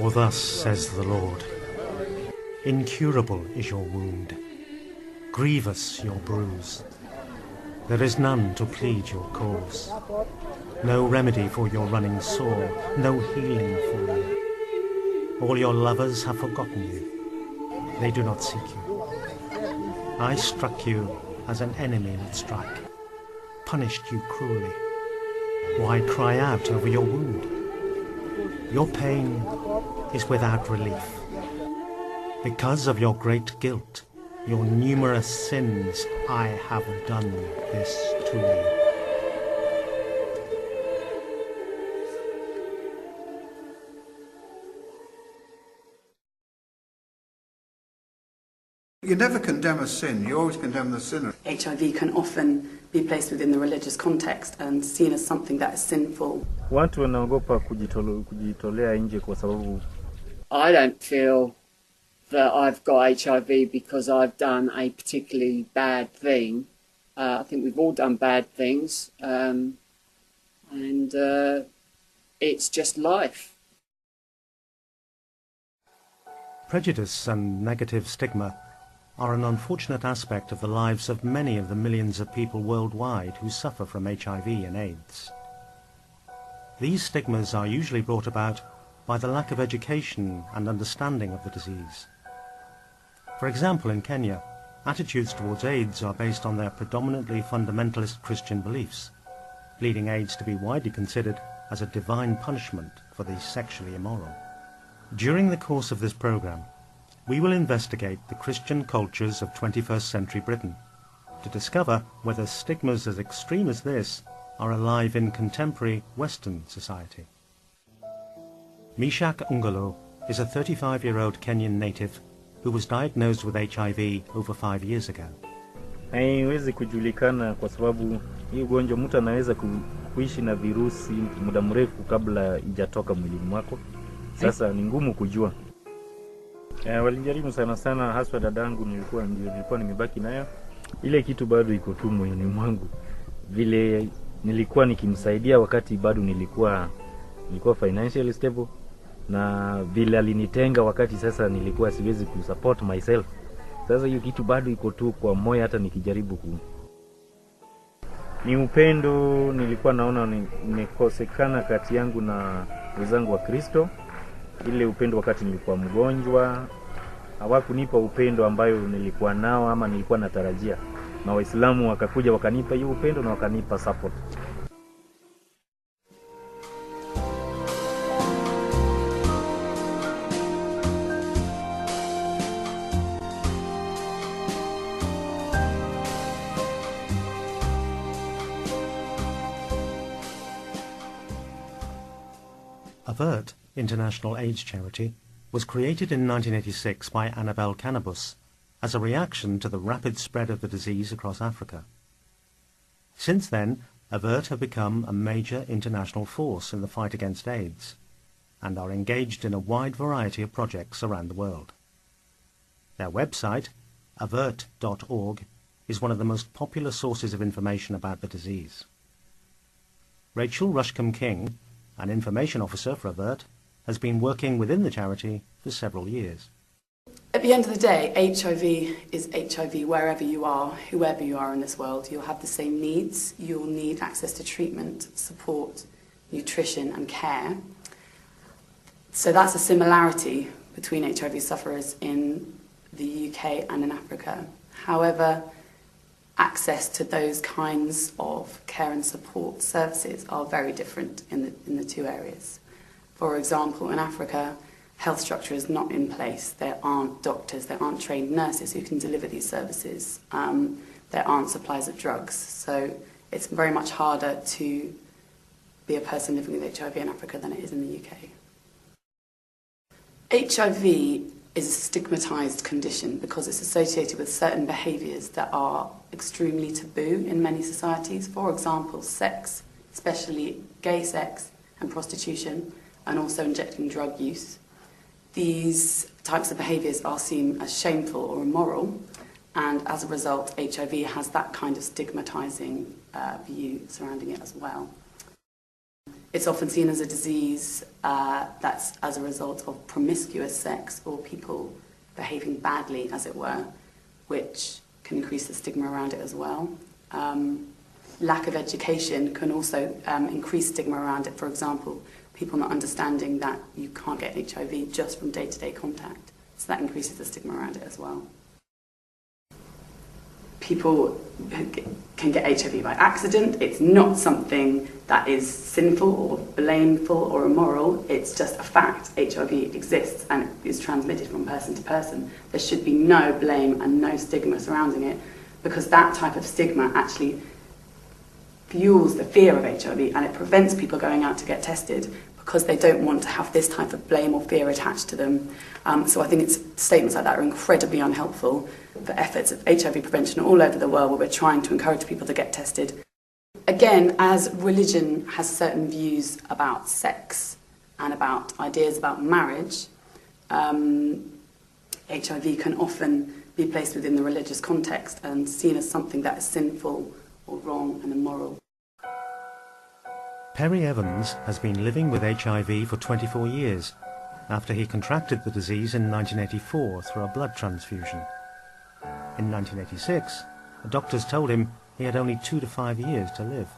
For thus says the Lord, incurable is your wound, grievous your bruise. There is none to plead your cause, no remedy for your running sore, no healing for you. All your lovers have forgotten you, they do not seek you. I struck you as an enemy would strike, punished you cruelly. Why cry out over your wound? Your pain is without relief. Because of your great guilt, your numerous sins, I have done this to you. You never condemn a sin, you always condemn the sinner. HIV can often be placed within the religious context and seen as something that is sinful. Watu wanaogopa kujitolea nje kwa sababu I don't feel that I've got HIV because I've done a particularly bad thing. I think we've all done bad things, and it's just life. Prejudice and negative stigma are an unfortunate aspect of the lives of many of the millions of people worldwide who suffer from HIV and AIDS. These stigmas are usually brought about by the lack of education and understanding of the disease. For example, in Kenya, attitudes towards AIDS are based on their predominantly fundamentalist Christian beliefs, leading AIDS to be widely considered as a divine punishment for the sexually immoral. During the course of this program, we will investigate the Christian cultures of 21st century Britain to discover whether stigmas as extreme as this are alive in contemporary Western society. Mishak Ungalo is a 35-year-old Kenyan native who was diagnosed with HIV over 5 years ago. haiwezi kujulikana kwa sababu hii ugonjwa mtu anaweza kuishi na virusi muda mrefu kabla ijatoka mwilini mwako. Sasa ni ngumu kujua. Walijaribu sana haswa dadangu nilikuwa nimebaki nayo. Ile kitu bado iko tu moyoni mwangu. Vile nilikuwa nikimsaidia wakati bado nilikuwa financially stable, na vile alinitenga wakati sasa nilikuwa siwezi kusupport myself. Sasa hiyo kitu bado iko tu kwa moyo hata nikijaribu ni upendo nilikuwa naona nimekosekana kati yangu na wenzangu wa Kristo. Ile upendo wakati nilikuwa mgonjwa, hawakunipa upendo ambayo nilikuwa nao ama nilikuwa natarajia. Na Waislamu wakakuja wakanipa hiyo upendo na wakanipa support. AVERT, international AIDS charity, was created in 1986 by Annabelle Cannabis as a reaction to the rapid spread of the disease across Africa. Since then, AVERT have become a major international force in the fight against AIDS and are engaged in a wide variety of projects around the world. Their website, avert.org, is one of the most popular sources of information about the disease. Rachel Rushcombe-King, an information officer for AVERT, has been working within the charity for several years. At the end of the day, HIV is HIV wherever you are, whoever you are in this world. You'll have the same needs. You'll need access to treatment, support, nutrition and care. So that's a similarity between HIV sufferers in the UK and in Africa. However, access to those kinds of care and support services are very different in the two areas. For example, in Africa, health structure is not in place. There aren't doctors, there aren't trained nurses who can deliver these services. There aren't supplies of drugs. So it's very much harder to be a person living with HIV in Africa than it is in the UK. HIV is a stigmatized condition because it's associated with certain behaviours that are extremely taboo in many societies. For example, sex, especially gay sex and prostitution, and also injecting drug use. These types of behaviours are seen as shameful or immoral, and as a result, HIV has that kind of stigmatising view surrounding it as well. It's often seen as a disease that's as a result of promiscuous sex or people behaving badly, as it were, which can increase the stigma around it as well. Lack of education can also increase stigma around it. For example, people not understanding that you can't get HIV just from day-to-day contact. So that increases the stigma around it as well. People can get HIV by accident. It's not something that is sinful or blameful or immoral. It's just a fact. HIV exists and it is transmitted from person to person. There should be no blame and no stigma surrounding it, because that type of stigma actually fuels the fear of HIV and it prevents people going out to get tested because they don't want to have this type of blame or fear attached to them. So I think statements like that are incredibly unhelpful for efforts of HIV prevention all over the world, where we're trying to encourage people to get tested. Again, as religion has certain views about sex and about ideas about marriage, HIV can often be placed within the religious context and seen as something that is sinful or wrong and immoral. Perry Evans has been living with HIV for 24 years after he contracted the disease in 1984 through a blood transfusion. In 1986, the doctors told him he had only 2 to 5 years to live.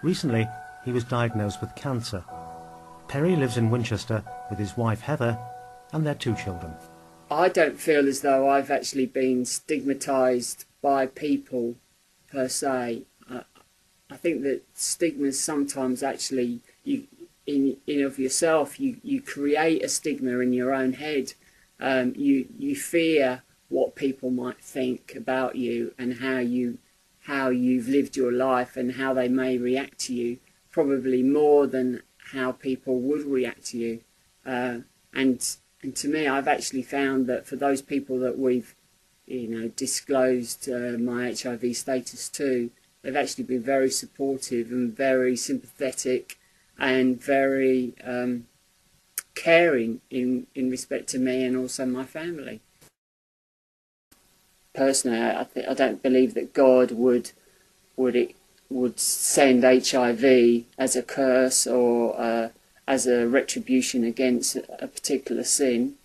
Recently, he was diagnosed with cancer. Perry lives in Winchester with his wife Heather and their 2 children. I don't feel as though I've actually been stigmatised by people per se. I think that stigmas sometimes actually, in of yourself, you create a stigma in your own head. You fear what people might think about you and how you've lived your life and how they may react to you, probably more than how people would react to you. And to me, I've actually found that for those people that we've disclosed my HIV status to, they've actually been very supportive and very sympathetic and very caring in respect to me and also my family. Personally, I don't believe that God would send HIV as a curse or as a retribution against a particular sin.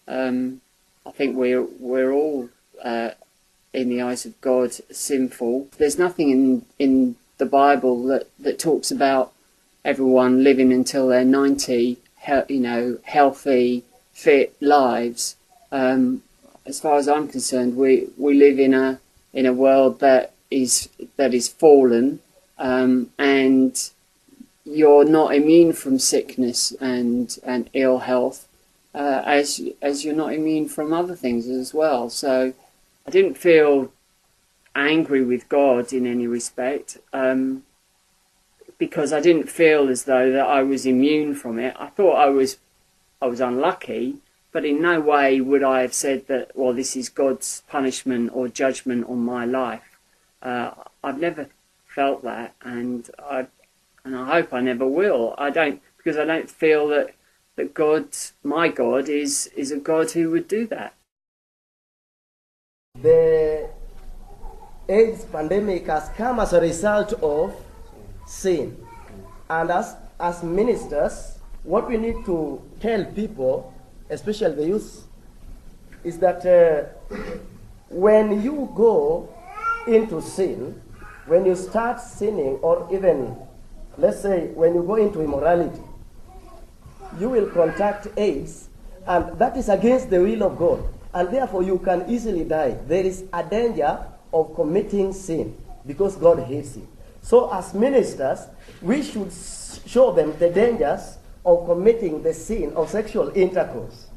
I think we're all in the eyes of God sinful. There's nothing in the Bible that talks about everyone living until they're 90, healthy, fit lives. As far as I'm concerned, we live in a world that is fallen, and you're not immune from sickness and ill health, as you're not immune from other things as well. So I didn't feel angry with God in any respect, because I didn't feel as though that I was immune from it. I thought I was unlucky, but in no way would I have said that, well, this is God's punishment or judgment on my life. I've never felt that, and I hope I never will. Because I don't feel that God, my God, is a God who would do that. The AIDS pandemic has come as a result of sin. And as ministers, what we need to tell people, especially the youth, is that when you go into sin, when you start sinning, or even, let's say, when you go into immorality, you will contract AIDS, and that is against the will of God. And therefore you can easily die. There is a danger of committing sin because God hates it. So as ministers, we should show them the dangers of committing the sin of sexual intercourse.